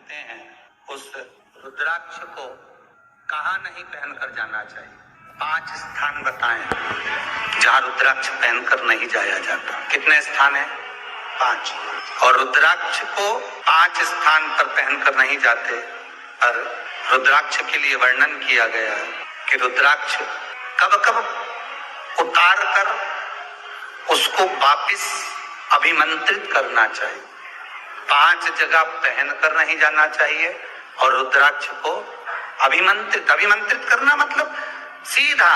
कहते हैं उस रुद्राक्ष को कहाँ नहीं पहनकर जाना चाहिए। 5 स्थान बताएं जहाँ रुद्राक्ष पहनकर नहीं जाया जाता। कितने स्थान है? 5। और रुद्राक्ष को 5 स्थान पर पहनकर नहीं जाते। और रुद्राक्ष के लिए वर्णन किया गया है कि रुद्राक्ष कब कब उतार कर उसको वापिस अभिमंत्रित करना चाहिए। 5 जगह पहनकर नहीं जाना चाहिए और रुद्राक्ष को अभिमंत्रित करना मतलब सीधा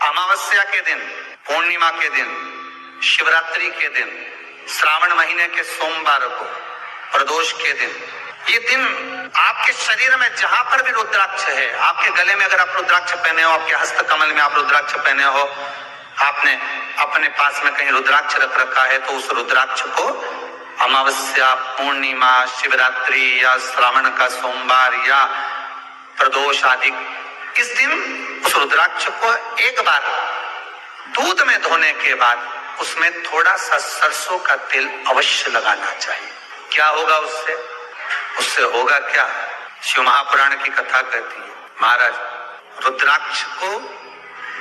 अमावस्या के दिन, पूर्णिमा के दिन, शिवरात्रि के दिन, श्रावण महीने के सोमवार को, प्रदोष के दिन, ये दिन आपके शरीर में जहां पर भी रुद्राक्ष है, आपके गले में अगर आप रुद्राक्ष पहने हो, आपके हस्त कमल में आप रुद्राक्ष पहने हो, आपने अपने पास में कहीं रुद्राक्ष रख रखा है, तो उस रुद्राक्ष को अमावस्या, पूर्णिमा, शिवरात्रि या श्रावण का सोमवार या प्रदोष आदि, इस दिन उस रुद्राक्ष को एक बार दूध में धोने के बाद उसमें थोड़ा सा सरसों का तेल अवश्य लगाना चाहिए। क्या होगा उससे? उससे होगा क्या? शिव महापुराण की कथा कहती है, महाराज रुद्राक्ष को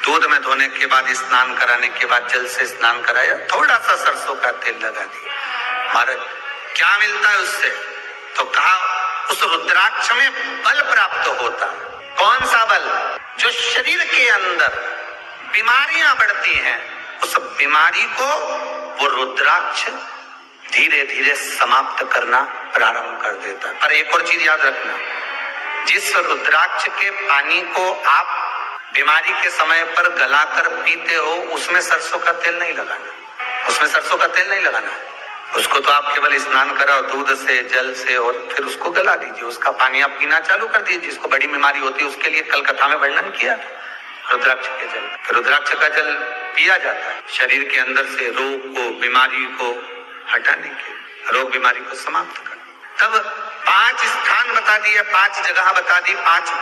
दूध में धोने के बाद, स्नान कराने के बाद जल से स्नान कराया, थोड़ा सा सरसों का तेल लगा दिया। महाराज क्या मिलता है उससे? तो कहा उस रुद्राक्ष में बल प्राप्त होता है। कौन सा बल? जो शरीर के अंदर बीमारियां बढ़ती हैं, उस बीमारी को वो रुद्राक्ष धीरे धीरे समाप्त करना प्रारंभ कर देता है। पर एक और चीज याद रखना, जिस रुद्राक्ष के पानी को आप बीमारी के समय पर गलाकर पीते हो, उसमें सरसों का तेल नहीं लगाना। उसमें सरसों का तेल नहीं लगाना है। उसको तो आप केवल स्नान कराओ दूध से, जल से, और फिर उसको गला दीजिए। उसका पानी आप पीना चालू कर दीजिए। जिसको बड़ी बीमारी होती है उसके लिए कल कथा में वर्णन किया रुद्राक्ष के जल। रुद्राक्ष का जल पिया जाता है शरीर के अंदर से रोग को, बीमारी को हटाने के, रोग बीमारी को समाप्त करने। तब 5 स्थान बता दिए, 5 जगह बता दी, 5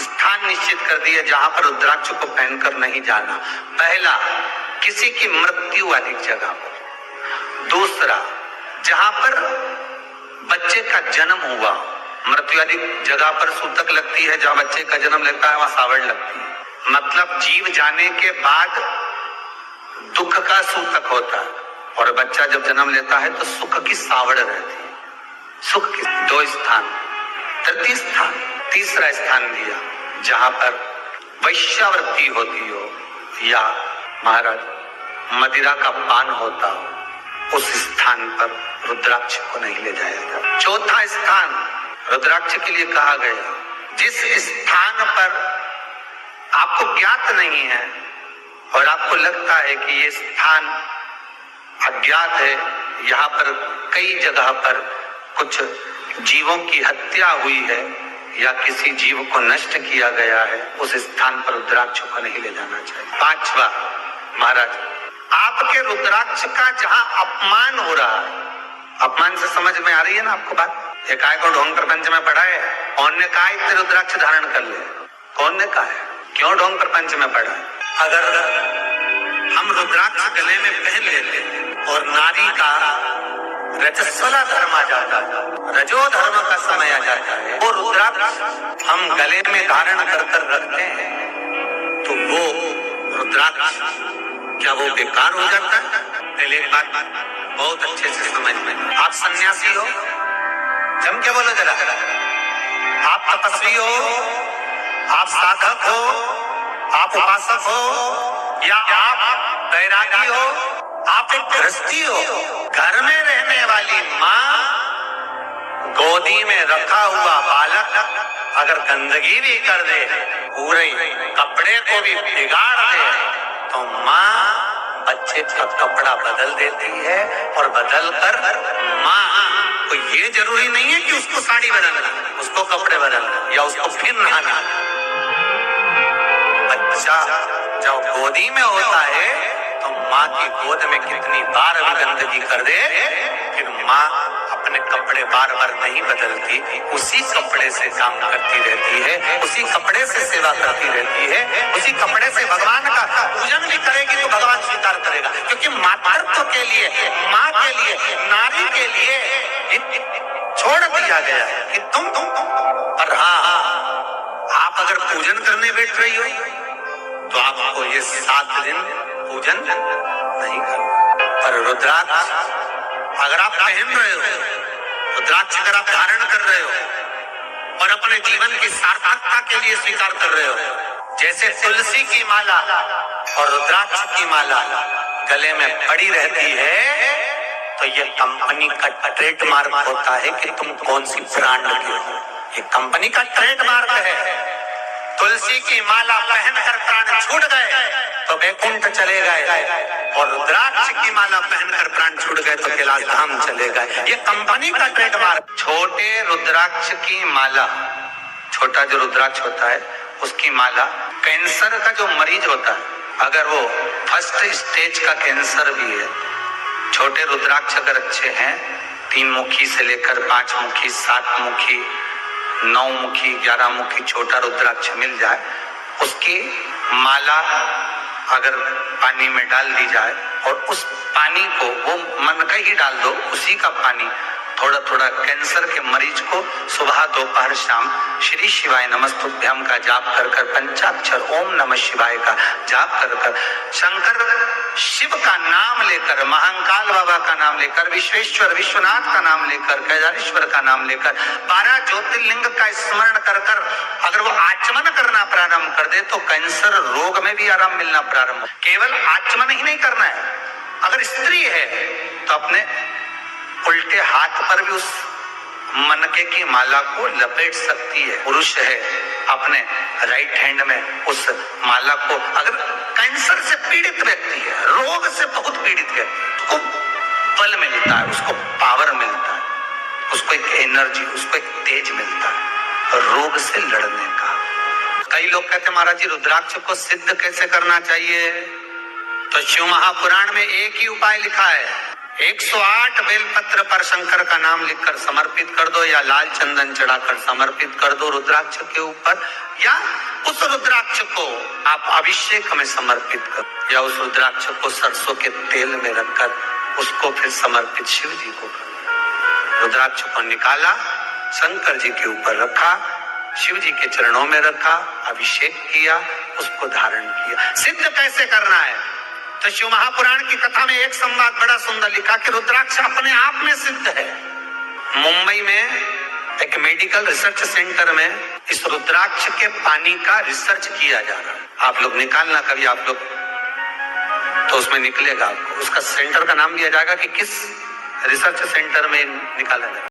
स्थान निश्चित कर दिए जहां पर रुद्राक्ष को पहनकर नहीं जाना। पहला, किसी की मृत्यु वाली जगह पर। दूसरा, जहां पर बच्चे का जन्म हुआ, मृत्यु वाली जगह पर सूतक लगती है। जहां बच्चे का जन्म लगता है वहां सावड़ लगती है। मतलब जीव जाने के बाद दुख का सूतक होता है, और बच्चा जब जन्म लेता है तो सुख की सावड़ रहती है। सुख की 2 स्थान। तृतीय स्थान, तीसरा स्थान दिया जहां पर वैश्यावृत्ति होती हो या महाराज मदिरा का पान होता हो, उस स्थान पर रुद्राक्ष को नहीं ले जाया जाता। चौथा स्थान रुद्राक्ष के लिए कहा गया, जिस स्थान पर आपको ज्ञात नहीं है और आपको लगता है कि ये स्थान अज्ञात है, यहाँ पर कई जगह पर कुछ जीवों की हत्या हुई है या किसी जीव को नष्ट किया गया है, उस स्थान पर रुद्राक्ष को नहीं ले जाना चाहिए। 5वां, महाराज आपके रुद्राक्ष का जहां अपमान हो रहा है, अपमान से समझ में आ रही है ना आपको बात? एक आय को ढोंग प्रपंच में पढ़ा है, कौन ने कहा इतने रुद्राक्ष धारण कर ले? कौन ने कहा है? क्यों ढोंग प्रपंच में पढ़ा है? अगर हम रुद्राक्ष गले में पहन लेते और नारी का रजस्वला धर्म आ जाता है, रजो धर्म का समय आ जाता है, वो रुद्राक्ष हम गले में धारण कर कर रखते हैं, तो वो रुद्राक्ष क्या वो बेकार हो जाता है? पहले एक बात बहुत अच्छे से समझ में, आप सन्यासी हो, जम के बोलो जरा, आप तपस्वी हो, आप साधक हो, आप उपासक हो, या आप बैरागी हो, आप एक गृहस्थी हो, घर में रहने वाली माँ गोदी में रखा हुआ बालक अगर गंदगी भी कर दे, पूरे कपड़े को भी बिगाड़ दे, तो माँ बच्चे का कपड़ा बदल देती है, और बदल कर माँ को ये जरूरी नहीं है कि उसको साड़ी बदलना, उसको कपड़े बदलना या उसको फिर नहाना। बच्चा जब गोदी में होता है तो माँ की गोद में कितनी बार भी गंदगी कर दे, फिर माँ अपने कपड़े बार बार नहीं बदलती, उसी कपड़े से काम करती रहती है, उसी कपड़े से सेवा करती रहती है, उसी कपड़े से भगवान का पूजन भी करेगी तो भगवान स्वीकार करेगा। क्योंकि मातृत्व के लिए, माँ के लिए, नारी के लिए छोड़ दिया गया है कि तुम पर हाँ, आप अगर पूजन करने बैठ रही हो तो आपको ये 7 दिन पूजन नहीं करना। पर रुद्राक्ष अगर आप पहन रहे हो, रुद्राक्ष अगर आप धारण कर रहे हो और अपने जीवन की सार्थकता के लिए स्वीकार कर रहे हो, जैसे तुलसी की माला और रुद्राक्ष की माला गले में पड़ी रहती है, तो ये कंपनी का ट्रेडमार्क होता है कि तुम कौन सी ब्रांड के हो। ये कंपनी का ट्रेडमार्क है। तुलसी की माला पहनकर प्राण छूट गए तो वैकुंठ चले गए, और रुद्राक्ष की माला पहनकर प्राण छूट गए तो कैलाश धाम चले गए। ये कंपनी का ट्रेडमार्क। छोटे रुद्राक्ष की माला, छोटा जो रुद्राक्ष होता है उसकी माला, कैंसर का जो मरीज होता है, अगर वो फर्स्ट स्टेज का कैंसर भी है, छोटे रुद्राक्ष अगर अच्छे हैं, 3 मुखी से लेकर 5 मुखी, 7 मुखी, 9 मुखी, 11 मुखी छोटा रुद्राक्ष मिल जाए, उसकी माला अगर पानी में डाल दी जाए और उस पानी को वो मन का ही डाल दो, उसी का पानी थोड़ा थोड़ा कैंसर के मरीज को सुबह दोपहर शाम श्री शिवाय नमस्तुभ्यम का जाप कर कर, पंचाक्षर ओम नमः शिवाय का जाप कर कर, शंकर शिव का नाम लेकर, महाकाल बाबा का नाम लेकर, विश्वेश्वर विश्वनाथ का नाम लेकर, केदारेश्वर का नाम लेकर, 12 ज्योतिर्लिंग का स्मरण कर कर अगर वो आचमन करना प्रारंभ कर दे तो कैंसर रोग में भी आराम मिलना प्रारंभ हो। केवल आचमन ही नहीं करना है, अगर स्त्री है तो अपने उल्टे हाथ पर भी उस मनके की माला को लपेट सकती है। पुरुष है अपने राइट हैंड में उस माला को, अगर कैंसर से पीड़ित व्यक्ति है, रोग से बहुत पीड़ित व्यक्ति, उसको बल मिलता है, उसको पावर मिलता है, उसको एक एनर्जी, उसको एक तेज मिलता है रोग से लड़ने का। कई लोग कहते हैं महाराज जी रुद्राक्ष को सिद्ध कैसे करना चाहिए? तो शिव महापुराण में एक ही उपाय लिखा है, 108 बेलपत्र पर शंकर का नाम लिखकर समर्पित कर दो, या लाल चंदन चढ़ाकर समर्पित कर दो रुद्राक्ष के ऊपर, या उस रुद्राक्ष को आप अभिषेक में समर्पित करो, या उस रुद्राक्ष को सरसों के तेल में रखकर उसको फिर समर्पित शिव जी को करो। रुद्राक्ष को निकाला, शंकर जी के ऊपर रखा, शिव जी के चरणों में रखा, अभिषेक किया, उसको धारण किया। सिद्ध कैसे करना है? तो शिव महापुराण की कथा में एक संवाद बड़ा सुंदर लिखा कि रुद्राक्ष अपने आप में सिद्ध है। मुंबई में एक मेडिकल रिसर्च सेंटर में इस रुद्राक्ष के पानी का रिसर्च किया जा रहा है। आप लोग निकालना कभी, आप लोग तो उसमें निकलेगा आपको, उसका सेंटर का नाम दिया जाएगा कि किस रिसर्च सेंटर में निकाला जाएगा।